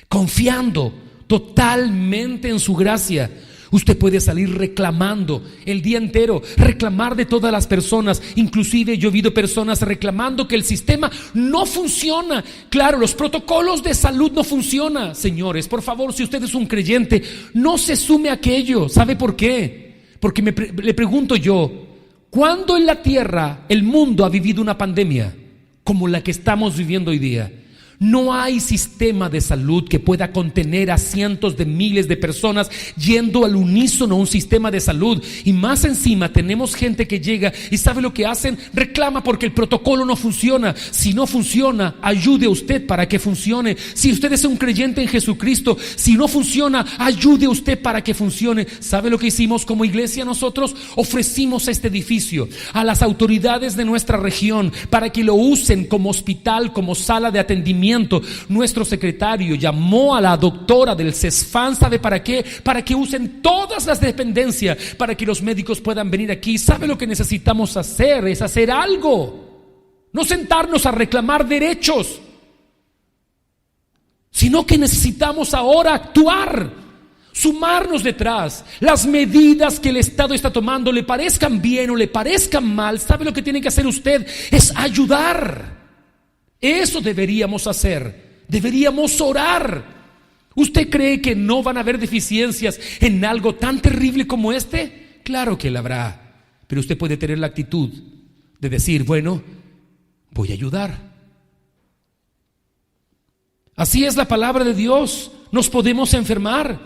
confiando totalmente en su gracia. Usted puede salir reclamando el día entero, reclamar de todas las personas. Inclusive yo he oído personas reclamando que el sistema no funciona. Claro, los protocolos de salud no funcionan. Señores, por favor, si usted es un creyente, no se sume a aquello. ¿Sabe por qué? Porque le pregunto yo, ¿cuándo en la tierra el mundo ha vivido una pandemia como la que estamos viviendo hoy día? No hay sistema de salud que pueda contener a cientos de miles de personas yendo al unísono a un sistema de salud. Y más encima tenemos gente que llega y ¿sabe lo que hacen? Reclama porque el protocolo no funciona. Si no funciona, ayude a usted para que funcione. Si usted es un creyente en Jesucristo, si no funciona, ayude a usted para que funcione. ¿Sabe lo que hicimos como iglesia nosotros? Ofrecimos este edificio a las autoridades de nuestra región para que lo usen como hospital, como sala de atendimiento. Nuestro secretario llamó a la doctora del CESFAN, ¿sabe para qué? Para que usen todas las dependencias, para que los médicos puedan venir aquí. ¿Sabe lo que necesitamos hacer? Es hacer algo, no sentarnos a reclamar derechos, sino que necesitamos ahora actuar, sumarnos detrás. Las medidas que el Estado está tomando, le parezcan bien o le parezcan mal, ¿sabe lo que tiene que hacer usted? Es ayudar. Eso deberíamos hacer, deberíamos orar. ¿Usted cree que no van a haber deficiencias en algo tan terrible como este? Claro que la habrá, pero usted puede tener la actitud de decir, bueno, voy a ayudar. Así es la palabra de Dios, nos podemos enfermar.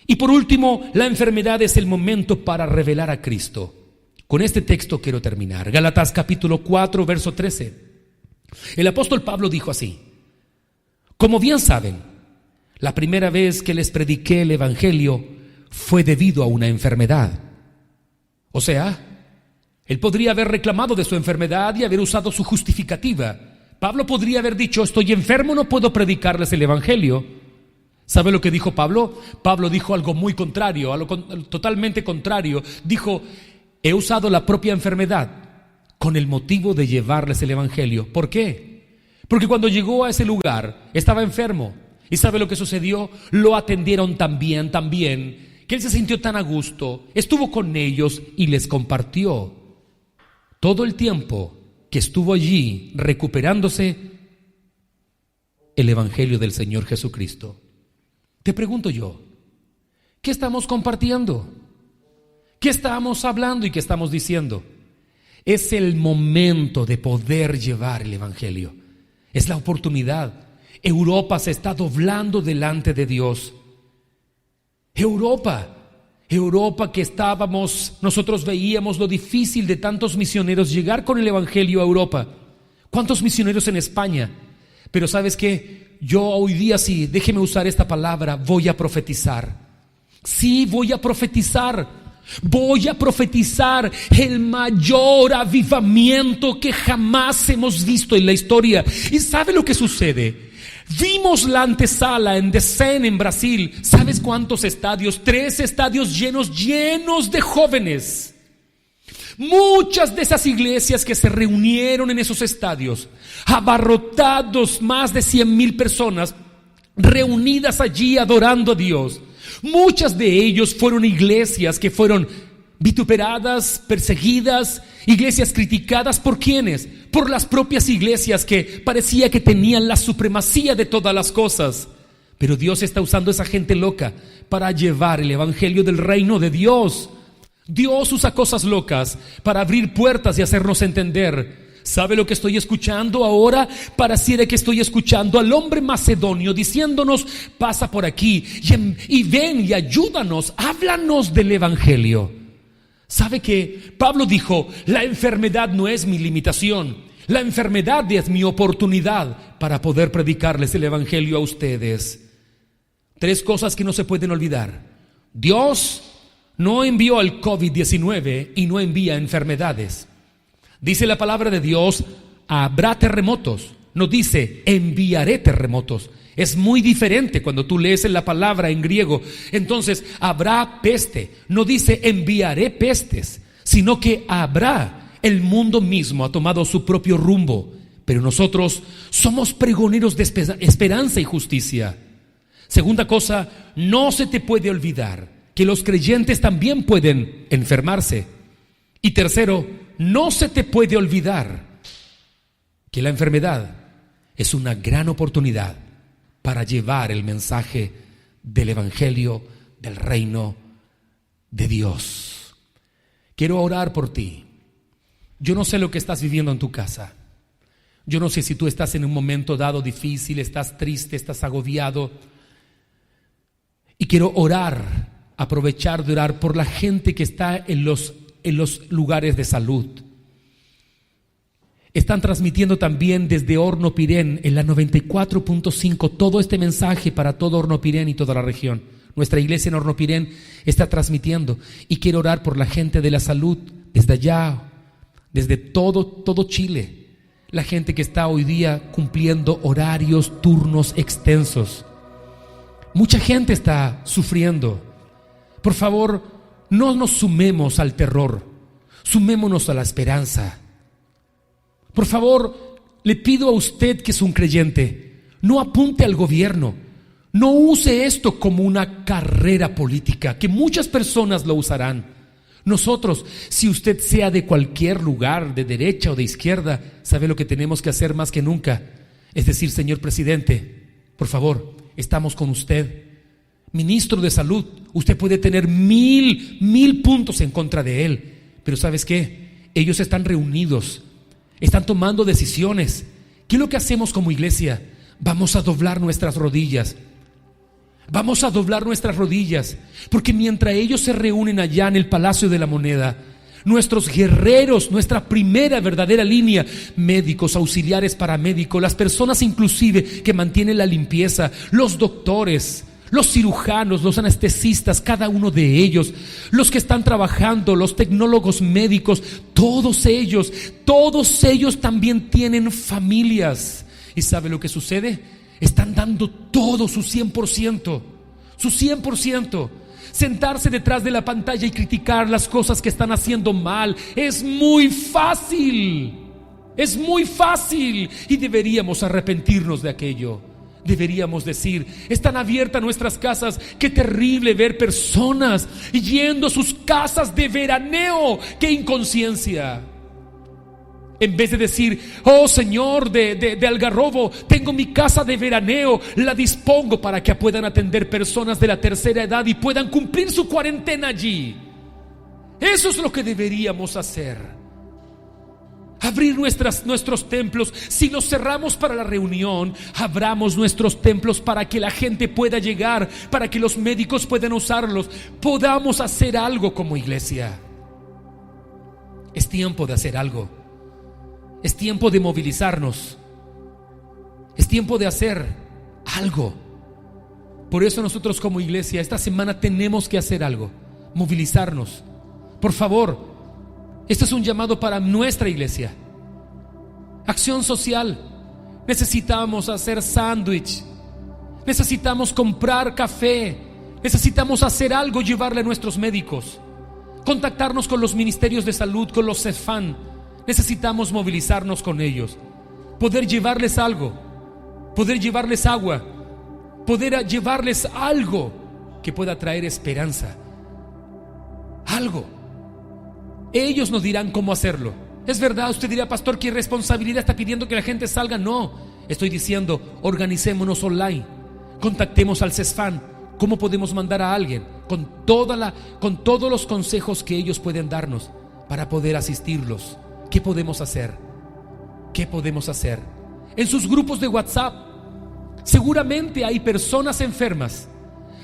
Y por último, la enfermedad es el momento para revelar a Cristo. Con este texto quiero terminar. Gálatas capítulo 4, verso 13. El apóstol Pablo dijo así: como bien saben, la primera vez que les prediqué el evangelio fue debido a una enfermedad. O sea, él podría haber reclamado de su enfermedad y haber usado su justificativa. Pablo podría haber dicho, estoy enfermo, no puedo predicarles el evangelio. ¿Sabe lo que dijo Pablo? Pablo dijo algo muy contrario, totalmente contrario. Dijo, he usado la propia enfermedad con el motivo de llevarles el evangelio. ¿Por qué? Porque cuando llegó a ese lugar estaba enfermo. ¿Y sabe lo que sucedió? Lo atendieron tan bien, que él se sintió tan a gusto, estuvo con ellos y les compartió todo el tiempo que estuvo allí recuperándose el evangelio del Señor Jesucristo. Te pregunto yo, ¿qué estamos compartiendo? ¿Qué estamos hablando y qué estamos diciendo? Es el momento de poder llevar el evangelio. Es la oportunidad. Europa se está doblando delante de Dios. Europa que nosotros veíamos lo difícil de tantos misioneros llegar con el evangelio a Europa. ¿Cuántos misioneros en España? Pero ¿sabes qué? Yo hoy día sí, déjeme usar esta palabra, voy a profetizar. Sí, voy a profetizar. Voy a profetizar el mayor avivamiento que jamás hemos visto en la historia. ¿Y sabe lo que sucede? Vimos la antesala en The Seine, en Brasil. ¿Sabes cuántos estadios? 3 estadios llenos de jóvenes. Muchas de esas iglesias que se reunieron en esos estadios, abarrotados, más de 100,000 personas reunidas allí adorando a Dios. Muchas de ellos fueron iglesias que fueron vituperadas, perseguidas, iglesias criticadas. ¿Por quiénes? Por las propias iglesias que parecía que tenían la supremacía de todas las cosas. Pero Dios está usando a esa gente loca para llevar el evangelio del reino de Dios. Dios usa cosas locas para abrir puertas y hacernos entender. ¿Sabe lo que estoy escuchando ahora? Pareciera que estoy escuchando al hombre macedonio diciéndonos, pasa por aquí y ven y ayúdanos, háblanos del evangelio. ¿Sabe que Pablo dijo, la enfermedad no es mi limitación? La enfermedad es mi oportunidad para poder predicarles el evangelio a ustedes. 3 cosas que no se pueden olvidar. Dios no envió al COVID-19 y no envía enfermedades. Dice la palabra de Dios, habrá terremotos. No dice, enviaré terremotos. Es muy diferente cuando tú lees la palabra en griego. Entonces, habrá peste. No dice, enviaré pestes, sino que habrá. El mundo mismo ha tomado su propio rumbo, pero nosotros somos pregoneros de esperanza y justicia. Segunda cosa, no se te puede olvidar que los creyentes también pueden enfermarse. Y tercero, no se te puede olvidar que la enfermedad es una gran oportunidad para llevar el mensaje del evangelio del reino de Dios. Quiero orar por ti. Yo no sé lo que estás viviendo en tu casa. Yo no sé si tú estás en un momento dado difícil, estás triste, estás agobiado. Y quiero orar, aprovechar de orar por la gente que está en los lugares de salud. Están transmitiendo también desde Hornopirén en la 94.5 todo este mensaje para todo Hornopirén y toda la región. Nuestra iglesia en Hornopirén está transmitiendo y quiero orar por la gente de la salud desde allá, desde todo Chile. La gente que está hoy día cumpliendo horarios, turnos extensos. Mucha gente está sufriendo. Por favor, no nos sumemos al terror, sumémonos a la esperanza. Por favor, le pido a usted que es un creyente, no apunte al gobierno, no use esto como una carrera política, que muchas personas lo usarán. Nosotros, si usted sea de cualquier lugar, de derecha o de izquierda, sabe lo que tenemos que hacer más que nunca, es decir, señor presidente, por favor, estamos con usted. Ministro de salud, usted puede tener mil puntos en contra de él, pero ¿sabes qué? Ellos están reunidos, están tomando decisiones. ¿Qué es lo que hacemos como iglesia? Vamos a doblar nuestras rodillas. Vamos a doblar nuestras rodillas, porque mientras ellos se reúnen allá en el Palacio de la Moneda, nuestros guerreros, nuestra primera verdadera línea, médicos, auxiliares, paramédicos, las personas inclusive que mantienen la limpieza, los doctores, los cirujanos, los anestesistas, cada uno de ellos, los que están trabajando, los tecnólogos médicos, todos ellos también tienen familias. ¿Y sabe lo que sucede? Están dando todo su 100%, su 100%. Sentarse detrás de la pantalla y criticar las cosas que están haciendo mal es muy fácil. Es muy fácil y deberíamos arrepentirnos de aquello. Deberíamos decir, están abiertas nuestras casas. Qué terrible ver personas yendo a sus casas de veraneo. Qué inconsciencia. En vez de decir, oh Señor de Algarrobo, tengo mi casa de veraneo, la dispongo para que puedan atender personas de la tercera edad y puedan cumplir su cuarentena allí. Eso es lo que deberíamos hacer. Abrir nuestros templos. Si los cerramos para la reunión, abramos nuestros templos para que la gente pueda llegar, para que los médicos puedan usarlos. Podamos hacer algo como iglesia. Es tiempo de hacer algo. Es tiempo de movilizarnos. Es tiempo de hacer algo. Por eso nosotros como iglesia esta semana tenemos que hacer algo. Movilizarnos. Por favor, este es un llamado para nuestra iglesia. Acción social. Necesitamos hacer sándwich. Necesitamos comprar café. Necesitamos hacer algo, llevarle a nuestros médicos. Contactarnos con los ministerios de salud, con los CEFAN. Necesitamos movilizarnos con ellos, poder llevarles algo, poder llevarles agua, poder llevarles algo que pueda traer esperanza. Algo. Ellos nos dirán cómo hacerlo. Es verdad, usted dirá, pastor, ¿qué responsabilidad está pidiendo que la gente salga? No, estoy diciendo, organicémonos online, contactemos al CESFAN. ¿Cómo podemos mandar a alguien? Con todos los consejos que ellos pueden darnos para poder asistirlos. ¿Qué podemos hacer? ¿Qué podemos hacer? En sus grupos de WhatsApp, seguramente hay personas enfermas,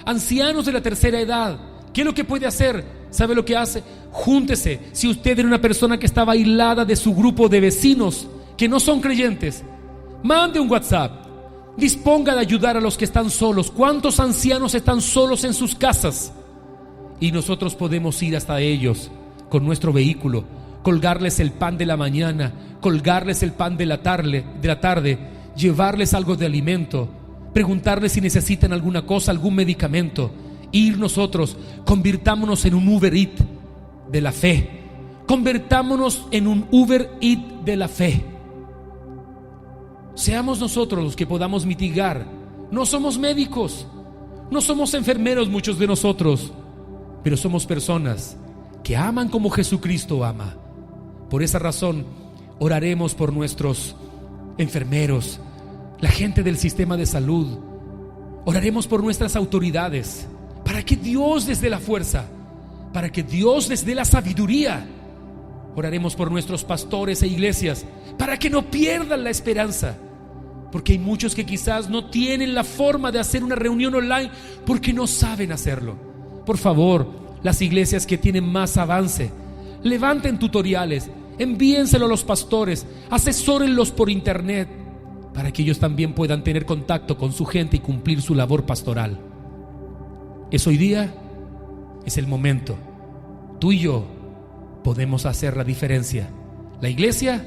ancianos de la tercera edad. ¿Qué es lo que puede hacer? ¿Sabe lo que hace? Júntese. Si usted era una persona que estaba aislada de su grupo de vecinos, que no son creyentes, mande un WhatsApp. Disponga de ayudar a los que están solos. ¿Cuántos ancianos están solos en sus casas? Y nosotros podemos ir hasta ellos con nuestro vehículo, colgarles el pan de la mañana, colgarles el pan de la tarde, llevarles algo de alimento, preguntarles si necesitan alguna cosa, algún medicamento. Ir nosotros, convirtámonos en un Uber Eats de la fe. Convertámonos en un Uber Eats de la fe. Seamos nosotros los que podamos mitigar. No somos médicos, no somos enfermeros muchos de nosotros, pero somos personas que aman como Jesucristo ama. Por esa razón oraremos por nuestros enfermeros, la gente del sistema de salud. Oraremos por nuestras autoridades, para que Dios les dé la fuerza, para que Dios les dé la sabiduría. Oraremos por nuestros pastores e iglesias, para que no pierdan la esperanza, porque hay muchos que quizás no tienen la forma de hacer una reunión online porque no saben hacerlo. Por favor, las iglesias que tienen más avance, levanten tutoriales, envíenselo a los pastores, asesórenlos por internet, para que ellos también puedan tener contacto con su gente y cumplir su labor pastoral. Es hoy día, es el momento. Tú y yo podemos hacer la diferencia. La iglesia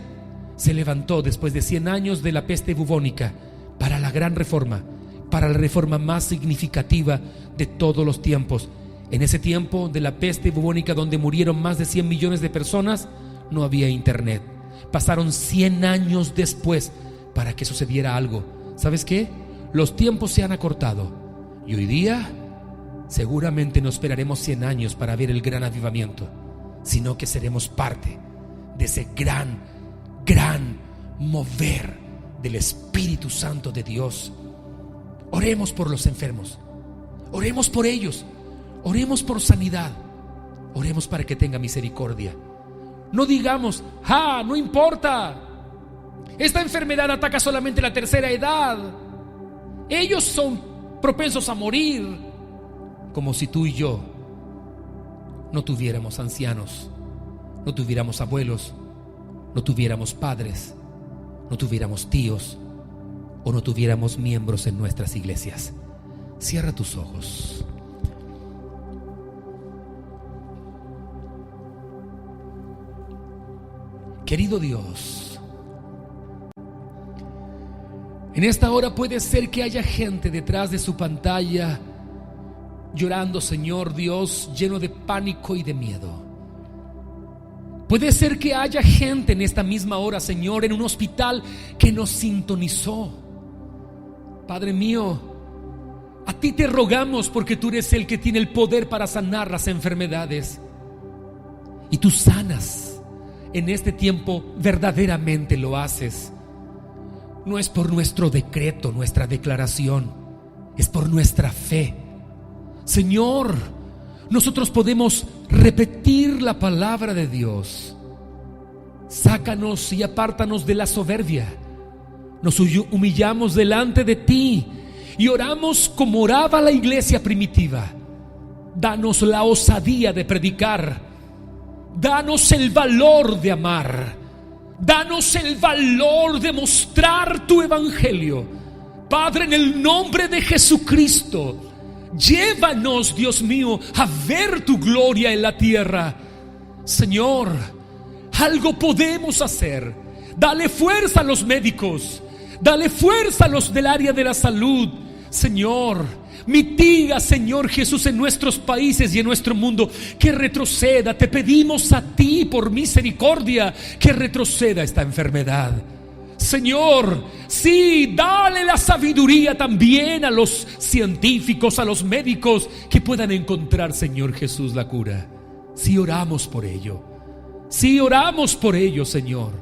se levantó después de 100 años de la peste bubónica para la gran reforma, para la reforma más significativa de todos los tiempos. En ese tiempo de la peste bubónica, donde murieron más de 100 millones de personas, no había internet. Pasaron 100 años después para que sucediera algo. ¿Sabes qué? Los tiempos se han acortado y hoy día seguramente no esperaremos 100 años para ver el gran avivamiento, sino que seremos parte de ese gran mover del Espíritu Santo de Dios. Oremos por los enfermos, oremos por ellos, oremos por sanidad, oremos para que tenga misericordia. No digamos, no importa, esta enfermedad ataca solamente la tercera edad, ellos son propensos a morir. Como si tú y yo no tuviéramos ancianos, no tuviéramos abuelos, no tuviéramos padres, no tuviéramos tíos o no tuviéramos miembros en nuestras iglesias. Cierra tus ojos. Querido Dios, en esta hora puede ser que haya gente detrás de su pantalla llorando, Señor Dios, lleno de pánico y de miedo. Puede ser que haya gente en esta misma hora, Señor, en un hospital que nos sintonizó. Padre mío, a ti te rogamos porque tú eres el que tiene el poder para sanar las enfermedades. Y tú sanas. En este tiempo verdaderamente lo haces. No es por nuestro decreto, nuestra declaración, es por nuestra fe. Señor, nosotros podemos repetir la palabra de Dios. Sácanos y apártanos de la soberbia. Nos humillamos delante de ti y oramos como oraba la iglesia primitiva. Danos la osadía de predicar. Danos el valor de amar. Danos el valor de mostrar tu evangelio. Padre, en el nombre de Jesucristo, llévanos, Dios mío, a ver tu gloria en la tierra. Señor, algo podemos hacer. Dale fuerza a los médicos, dale fuerza a los del área de la salud. Señor, mitiga, Señor Jesús, en nuestros países y en nuestro mundo, que retroceda. Te pedimos a ti por misericordia que retroceda esta enfermedad. Señor, sí, dale la sabiduría también a los científicos, a los médicos, que puedan encontrar, Señor Jesús, la cura. Sí, oramos por ello. Sí, oramos por ello, Señor.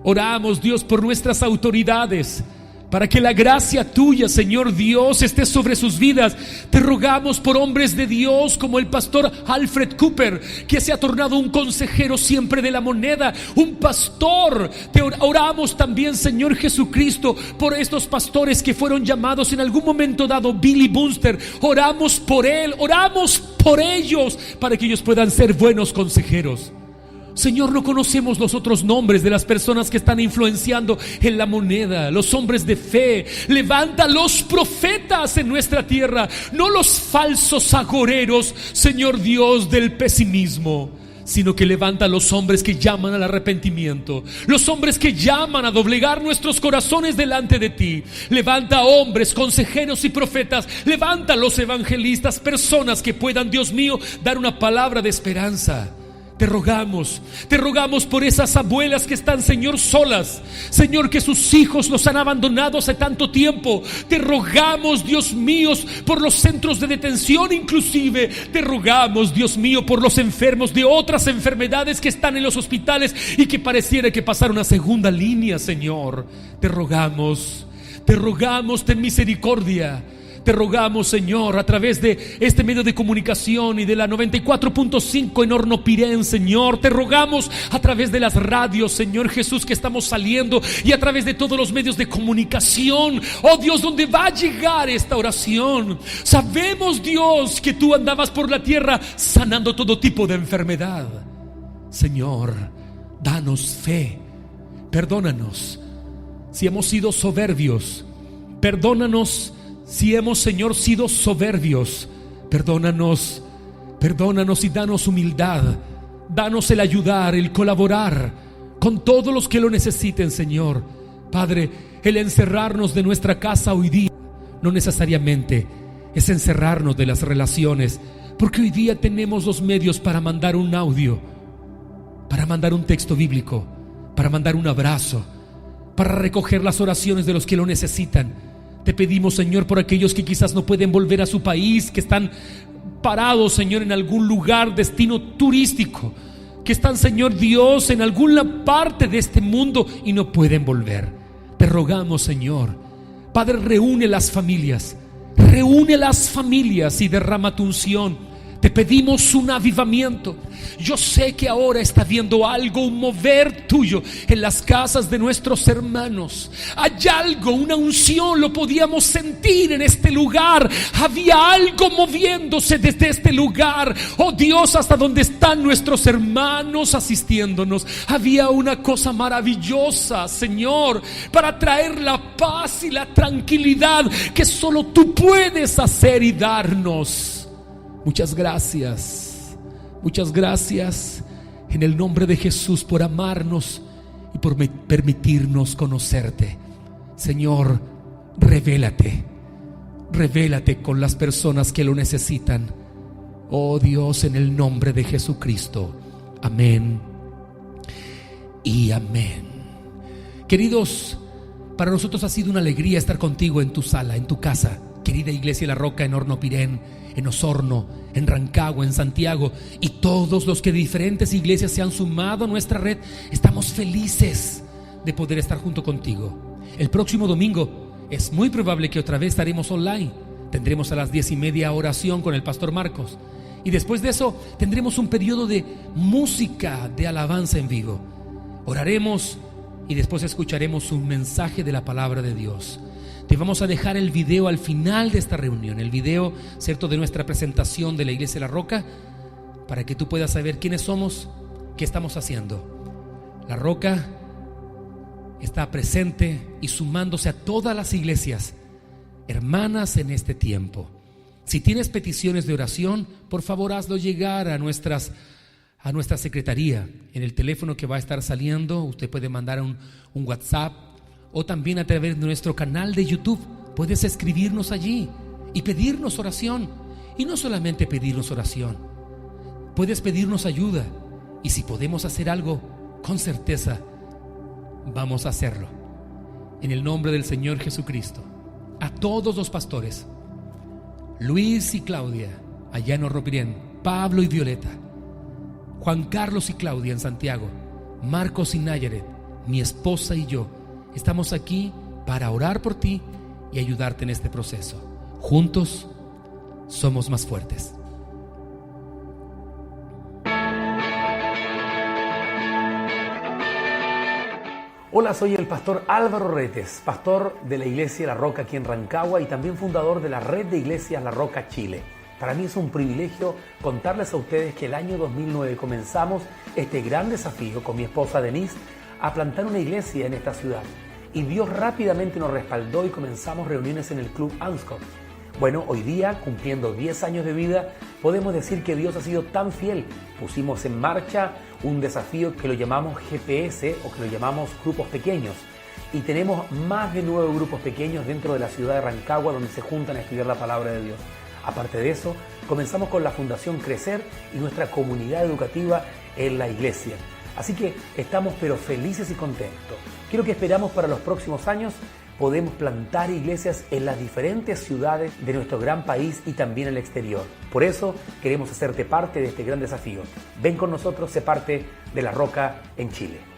Oramos, Dios, por nuestras autoridades, para que la gracia tuya, Señor Dios, esté sobre sus vidas. Te rogamos por hombres de Dios como el pastor Alfred Cooper, que se ha tornado un consejero siempre de la moneda, un pastor. Te oramos también, Señor Jesucristo, por estos pastores que fueron llamados en algún momento dado Billy Bunster. Oramos por él, oramos por ellos, para que ellos puedan ser buenos consejeros. Señor, no conocemos los otros nombres de las personas que están influenciando en la moneda, los hombres de fe. Levanta los profetas en nuestra tierra, no los falsos agoreros, Señor Dios, del pesimismo, sino que levanta a los hombres que llaman al arrepentimiento, los hombres que llaman a doblegar nuestros corazones delante de ti. Levanta a hombres, consejeros y profetas. Levanta a los evangelistas, personas que puedan, Dios mío, dar una palabra de esperanza. Te rogamos por esas abuelas que están, Señor, solas. Señor, que sus hijos los han abandonado hace tanto tiempo. Te rogamos, Dios mío, por los centros de detención inclusive. Te rogamos, Dios mío, por los enfermos de otras enfermedades que están en los hospitales y que pareciera que pasaron a segunda línea, Señor. Te rogamos, ten misericordia. Te rogamos, Señor, a través de este medio de comunicación y de la 94.5 en Hornopirén, Señor. Te rogamos a través de las radios, Señor Jesús, que estamos saliendo, y a través de todos los medios de comunicación. Oh Dios, ¿dónde va a llegar esta oración? Sabemos, Dios, que tú andabas por la tierra sanando todo tipo de enfermedad. Señor, danos fe. Perdónanos si hemos sido soberbios. Perdónanos si hemos, Señor, sido soberbios. Perdónanos y danos humildad. Danos el ayudar, el colaborar con todos los que lo necesiten, Señor. Padre, el encerrarnos de nuestra casa hoy día no necesariamente es encerrarnos de las relaciones, porque hoy día tenemos los medios para mandar un audio, para mandar un texto bíblico, para mandar un abrazo, para recoger las oraciones de los que lo necesitan. Te pedimos, Señor, por aquellos que quizás no pueden volver a su país, que están parados, Señor, en algún lugar, destino turístico, que están, Señor Dios, en alguna parte de este mundo y no pueden volver. Te rogamos, Señor, Padre, reúne las familias y derrama tu unción. Te pedimos un avivamiento. Yo sé que ahora está viendo algo, un mover tuyo en las casas de nuestros hermanos. Hay algo, una unción, lo podíamos sentir en este lugar. Había algo moviéndose desde este lugar. Oh Dios, hasta donde están nuestros hermanos asistiéndonos. Había una cosa maravillosa, Señor, para traer la paz y la tranquilidad que solo tú puedes hacer y darnos. Muchas gracias en el nombre de Jesús por amarnos y por permitirnos conocerte. Señor, revélate con las personas que lo necesitan. Oh Dios, en el nombre de Jesucristo. Amén y amén. Queridos, para nosotros ha sido una alegría estar contigo en tu sala, en tu casa, querida Iglesia La Roca, en Hornopirén, en Osorno, en Rancagua, en Santiago, y todos los que de diferentes iglesias se han sumado a nuestra red. Estamos felices de poder estar junto contigo. El próximo domingo es muy probable que otra vez estaremos online. Tendremos a las 10:30 oración con el pastor Marcos, y después de eso tendremos un periodo de música de alabanza en vivo. Oraremos y después escucharemos un mensaje de la palabra de Dios. Te vamos a dejar el video al final de esta reunión, el video, ¿cierto?, de nuestra presentación de la Iglesia La Roca, para que tú puedas saber quiénes somos, qué estamos haciendo. La Roca está presente y sumándose a todas las iglesias hermanas en este tiempo. Si tienes peticiones de oración, por favor hazlo llegar a nuestra secretaría en el teléfono que va a estar saliendo. Usted puede mandar un WhatsApp, o también a través de nuestro canal de YouTube. Puedes escribirnos allí y pedirnos oración. Y no solamente pedirnos oración, puedes pedirnos ayuda. Y si podemos hacer algo, con certeza vamos a hacerlo. En el nombre del Señor Jesucristo, a todos los pastores, Luis y Claudia allá en Hornopirén, Pablo y Violeta, Juan Carlos y Claudia en Santiago, Marcos y Nayaret, mi esposa y yo, estamos aquí para orar por ti y ayudarte en este proceso. Juntos somos más fuertes. Hola, soy el pastor Álvaro Retes, pastor de la Iglesia La Roca aquí en Rancagua y también fundador de la Red de Iglesias La Roca Chile. Para mí es un privilegio contarles a ustedes que el año 2009 comenzamos este gran desafío con mi esposa Denise a plantar una iglesia en esta ciudad. Y Dios rápidamente nos respaldó y comenzamos reuniones en el Club Anscombe. Bueno, hoy día, cumpliendo 10 años de vida, podemos decir que Dios ha sido tan fiel. Pusimos en marcha un desafío que lo llamamos GPS o que lo llamamos grupos pequeños. Y tenemos más de 9 grupos pequeños dentro de la ciudad de Rancagua donde se juntan a estudiar la palabra de Dios. Aparte de eso, comenzamos con la Fundación Crecer y nuestra comunidad educativa en la iglesia. Así que estamos pero felices y contentos. ¿Qué es lo que esperamos para los próximos años? Podemos plantar iglesias en las diferentes ciudades de nuestro gran país y también en el exterior. Por eso queremos hacerte parte de este gran desafío. Ven con nosotros, sé parte de La Roca en Chile.